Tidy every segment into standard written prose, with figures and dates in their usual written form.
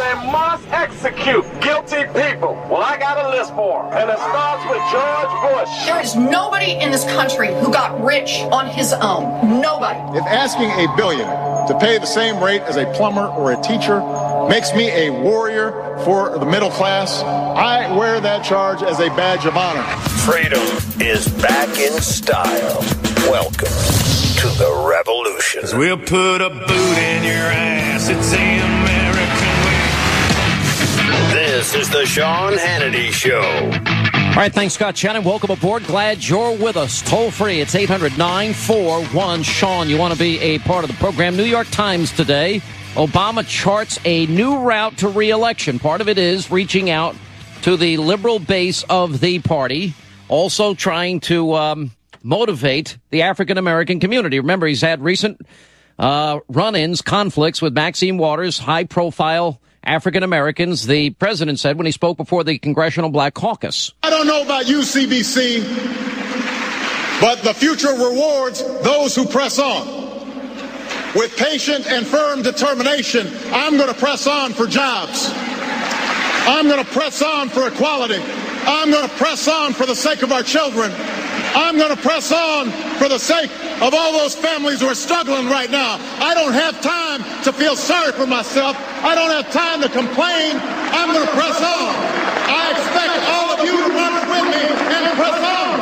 they must execute guilty people. Well, I got a list for them, and it starts with George Bush. There is nobody in this country who got rich on his own. Nobody. If asking a billionaire to pay the same rate as a plumber or a teacher makes me a warrior for the middle class, I wear that charge as a badge of honor. Freedom is back in style. Welcome to the revolution. 'Cause we'll put a boot in your ass. It's the American way. This is the Sean Hannity Show. All right, thanks, Scott Shannon. Welcome aboard. Glad you're with us. Toll free. It's 800-941-SEAN. You want to be a part of the program. New York Times today. Obama charts a new route to re-election. Part of it is reaching out to the liberal base of the party. Also trying to motivate the African-American community. Remember, he's had recent run-ins, conflicts with Maxine Waters, high-profile African-Americans. The president said when he spoke before the Congressional Black Caucus. I don't know about you, CBC, but the future rewards those who press on. With patient and firm determination, I'm going to press on for jobs. I'm going to press on for equality. I'm going to press on for the sake of our children. I'm going to press on for the sake of all those families who are struggling right now. I don't have time to feel sorry for myself. I don't have time to complain. I'm going to press on. I expect all of you to run with me and press on.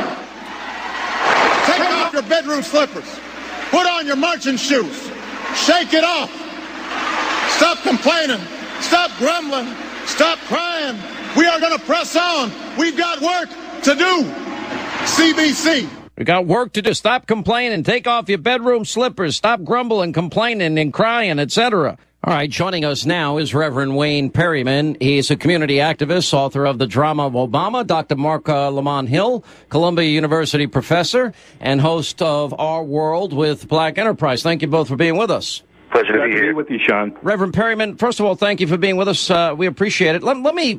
Take off your bedroom slippers. Put on your marching shoes. Shake it off. Stop complaining. Stop grumbling. Stop crying. We are going to press on. We've got work to do. CBC. We got work to do. Stop complaining. Take off your bedroom slippers. Stop grumbling, complaining, and crying, etc. All right, joining us now is Reverend Wayne Perryman. He's a community activist, author of The Drama of Obama, Dr. Marc Lamont Hill, Columbia University professor, and host of Our World with Black Enterprise. Thank you both for being with us. Pleasure to be here with you, Sean. Reverend Perryman, first of all, thank you for being with us. We appreciate it.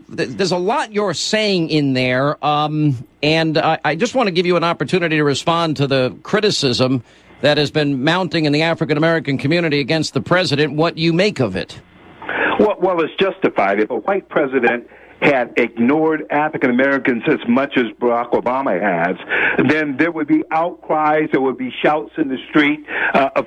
There's a lot you're saying in there, and I just want to give you an opportunity to respond to the criticism that has been mounting in the African-American community against the president, what you make of it. Well, it's justified. If a white president had ignored African Americans as much as Barack Obama has, then there would be outcries, there would be shouts in the street.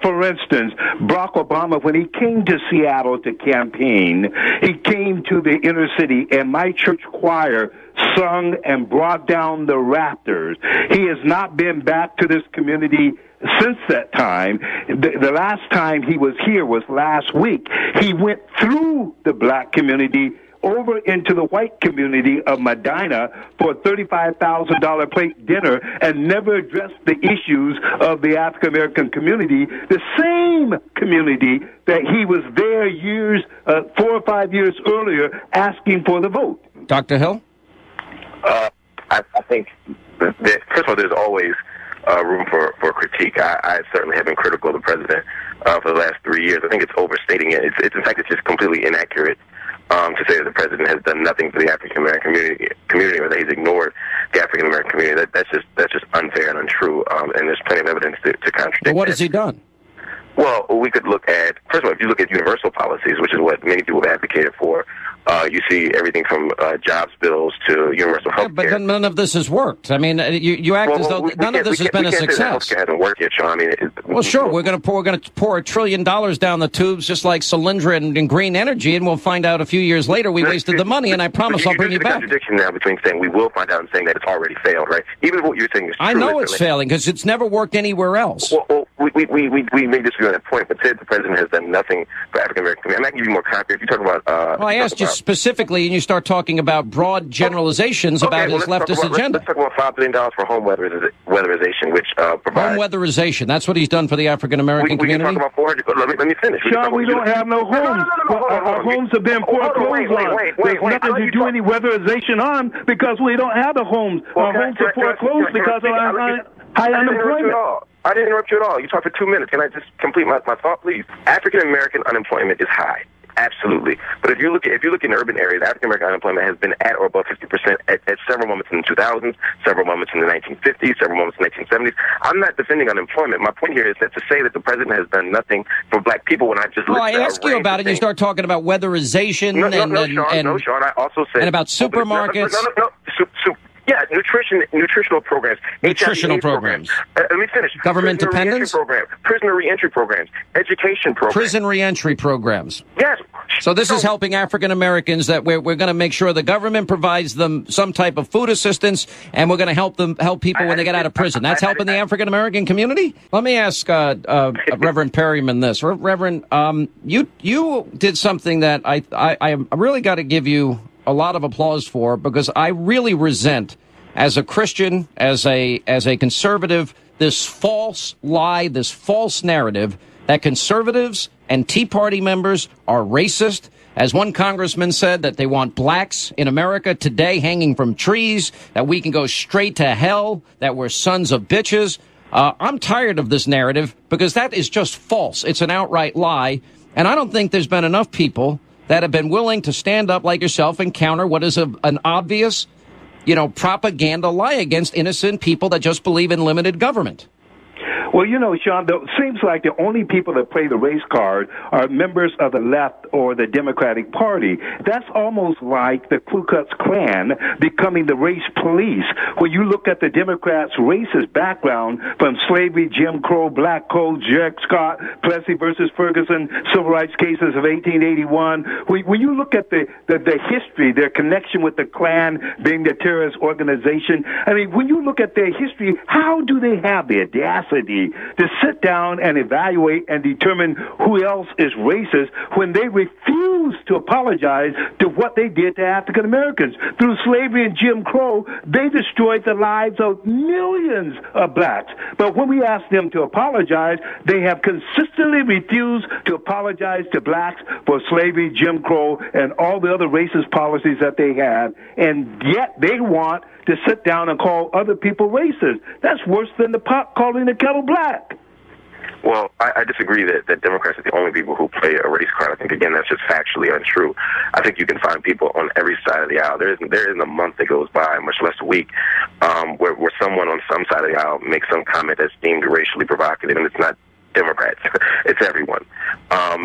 For instance, Barack Obama, when he came to Seattle to campaign, he came to the inner city, and my church choir sung and brought down the rafters. He has not been back to this community since that time. The last time he was here was last week. He went through the black community over into the white community of Medina for a $35,000 plate dinner and never addressed the issues of the African-American community, the same community that he was there 4 or 5 years earlier asking for the vote. Dr. Hill? I think that, first of all, there's always room for critique. I certainly have been critical of the president for the last 3 years. I think it's overstating it. In fact, it's just completely inaccurate to say that the president has done nothing for the African-American community or that he's ignored the African-American community. That's just unfair and untrue, and there's plenty of evidence to contradict Well, what that. has he done? Well, we could look at, first of all, if you look at universal policies, which is what many people have advocated for, you see everything from jobs bills to universal health care. But none of this has worked. I mean, you act as though none of this has been a success. Healthcare hasn't worked yet, Sean. I mean, well, sure, we're going to pour $1 trillion down the tubes, just like Solyndra and green energy, and we'll find out a few years later we wasted the money. And I promise I'll bring you back. There's a contradiction now between saying we will find out and saying that it's already failed, right? Even if what you're saying is true. I know it's failing because it's never worked anywhere else. Well, we may disagree on that point, but said the president has done nothing for African American community. I'm not going to give you more concrete. If you talk about, well, I asked you specifically, and you start talking about broad generalizations about his leftist agenda. Let's talk about $5 billion for home weatherization, which provides... Home weatherization. That's what he's done for the African-American community? We can talk about 400... Let me finish. Sean, we don't have no homes. Our homes have been foreclosed on. There's nothing to do any weatherization on because we don't have the homes. Our homes are foreclosed because of our high unemployment. I didn't interrupt you at all. You talked for 2 minutes. Can I just complete my thought, please? African-American unemployment is high. Absolutely. But if you look in urban areas, African American unemployment has been at or above 50% at several moments in the 2000s, several moments in the 1950s, several moments in the 1970s. I'm not defending unemployment. My point here is that to say that the president has done nothing for black people when I just well, I ask you about it, you start talking about weatherization no, Sean. I also said and about supermarkets. Yeah, nutritional programs. Nutritional programs. Let me finish. Government dependence? Prisoner reentry programs. Education programs. Prison reentry programs. Yes. So this is helping African Americans that we're going to make sure the government provides them some type of food assistance, and we're going to help people when they get out of prison. That's helping the African American community? Let me ask Reverend Perryman this. Reverend, you did something that I really got to give you a lot of applause for, because I really resent, as a Christian, as a conservative, this false lie, this false narrative that conservatives and Tea Party members are racist. As one congressman said, that they want blacks in America today hanging from trees, that we can go straight to hell, that we're sons of bitches. I'm tired of this narrative, because that is just false. It's an outright lie. And I don't think there's been enough people that have been willing to stand up like yourself and counter what is an obvious, propaganda lie against innocent people that just believe in limited government. Well, Sean, it seems like the only people that play the race card are members of the left or the Democratic Party. That's almost like the Ku Klux Klan becoming the race police. When you look at the Democrats' racist background from slavery, Jim Crow, Black Code, Jack Scott, Plessy versus Ferguson, civil rights cases of 1881, when you look at the history, their connection with the Klan being the terrorist organization, I mean, when you look at their history, how do they have the audacity to sit down and evaluate and determine who else is racist when they refuse to apologize to what they did to African Americans? Through slavery and Jim Crow, they destroyed the lives of millions of blacks. But when we ask them to apologize, they have consistently refused to apologize to blacks for slavery, Jim Crow, and all the other racist policies that they had. And yet they want to sit down and call other people racist. That's worse than the pot calling the kettle black. Well, I disagree that Democrats are the only people who play a race card. I think, again, that's just factually untrue. I think you can find people on every side of the aisle. There isn't a month that goes by, much less a week, where someone on some side of the aisle makes some comment that's deemed racially provocative, and it's not Democrats. It's everyone. I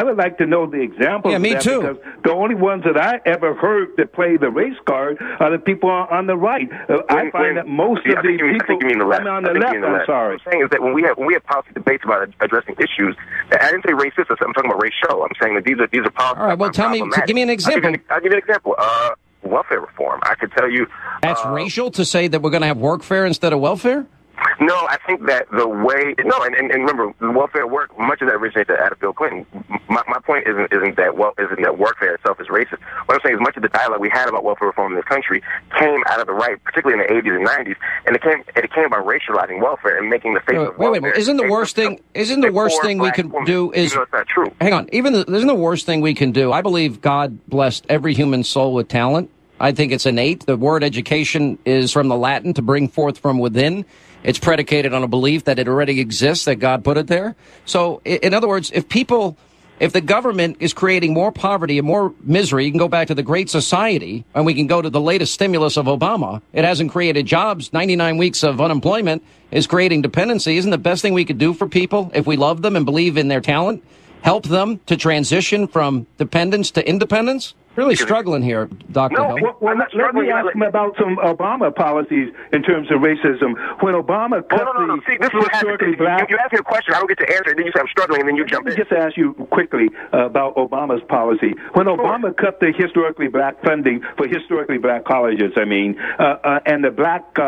would like to know the examples. Yeah, me too. Because the only ones that I ever heard that play the race card are the people on the right. I find that most of the people. I think you mean the left. On the left. I'm sorry. What I'm saying is that when we have policy debates about addressing issues, I didn't say racist. I'm talking about racial. I'm saying that these are policies. All right. Well, give me an example. I'll give you an example. Welfare reform. I could tell you. That's racial to say that we're going to have workfare instead of welfare? No, I think that the way and remember, the welfare work, much of that originated out of Bill Clinton. My point isn't that workfare itself is racist. What I'm saying is much of the dialogue we had about welfare reform in this country came out of the right, particularly in the 80s and 90s, and it came by racializing welfare and making the face of welfare. Wait. Isn't the worst thing we can do is it's not true. Hang on. Isn't the worst thing we can do? I believe God blessed every human soul with talent. I think it's innate. The word education is from the Latin, to bring forth from within. It's predicated on a belief that it already exists, that God put it there. So, in other words, if the government is creating more poverty and more misery, you can go back to the Great Society, and we can go to the latest stimulus of Obama. It hasn't created jobs. 99 weeks of unemployment is creating dependency. Isn't the best thing we could do for people, if we love them and believe in their talent, help them to transition from dependence to independence? Really struggling here, Dr. Hill. Well, let me ask him about some Obama policies in terms of racism. When Obama cut See, this is historically black... You ask me a question, I don't get to answer it, then you say I'm struggling, and then you jump in. Let me just ask you quickly about Obama's policy. When Obama cut the historically black funding for historically black colleges, and the black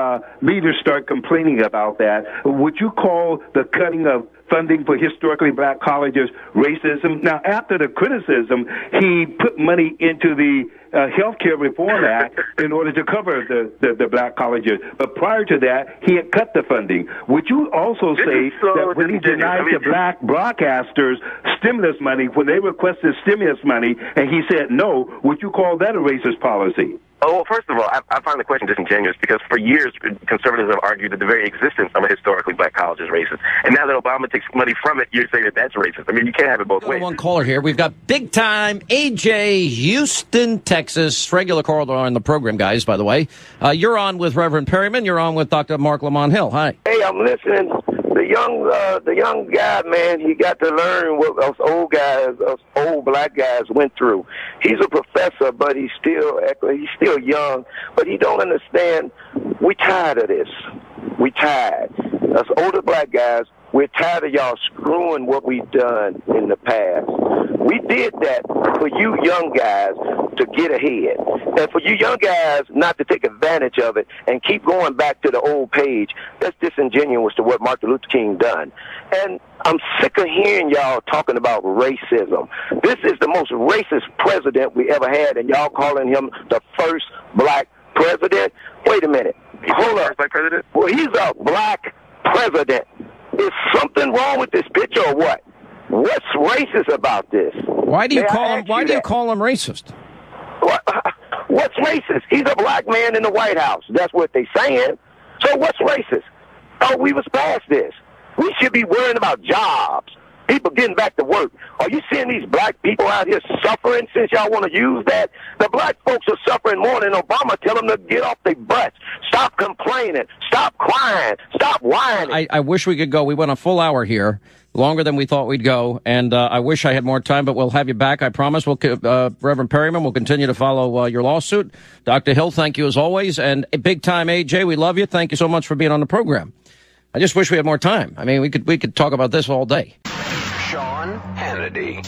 leaders start complaining about that, would you call the cutting of funding for historically black colleges racism? Now, after the criticism, he put money into the Health Care Reform Act in order to cover the black colleges. But prior to that, he had cut the funding. Would you also say that when he denied the black broadcasters stimulus money, when they requested stimulus money and he said no, would you call that a racist policy? Oh, well, first of all, I find the question disingenuous because for years conservatives have argued that the very existence of a historically black college is racist. And now that Obama takes money from it, you're saying that that's racist. I mean, you can't have it both ways. One caller here. We've got big time AJ, Houston, Texas. Regular caller on the program, guys, by the way. You're on with Reverend Perryman. You're on with Dr. Marc Lamont Hill. Hi. Hey, I'm listening. The young guy, man, he got to learn what us old black guys went through. He's a professor, but he's still young. But he don't understand. We tired of this. We tired. Us older black guys, we're tired of y'all screwing what we've done in the past. We did that for you young guys to get ahead. And for you young guys not to take advantage of it and keep going back to the old page, that's disingenuous to what Martin Luther King done. And I'm sick of hearing y'all talking about racism. This is the most racist president we ever had, and y'all calling him the first black president? Wait a minute. Hold up. Black president? Well, he's a black president. Is something wrong with this picture or what? What's racist about this? Why do you call him racist? What's racist? He's a black man in the White House. That's what they're saying. So what's racist? Oh, we was past this. We should be worrying about jobs. People getting back to work. Are you seeing these black people out here suffering since y'all want to use that? The black folks are suffering more than Obama tell them to get off their butts. Stop complaining. Stop crying. Stop whining. I wish we could go. We went a full hour here, longer than we thought we'd go, and I wish I had more time, but we'll have you back, I promise. Reverend Perryman will continue to follow your lawsuit. Dr. Hill, thank you as always, and big time AJ, we love you. Thank you so much for being on the program. I just wish we had more time. I mean, we could talk about this all day. Sean Hannity.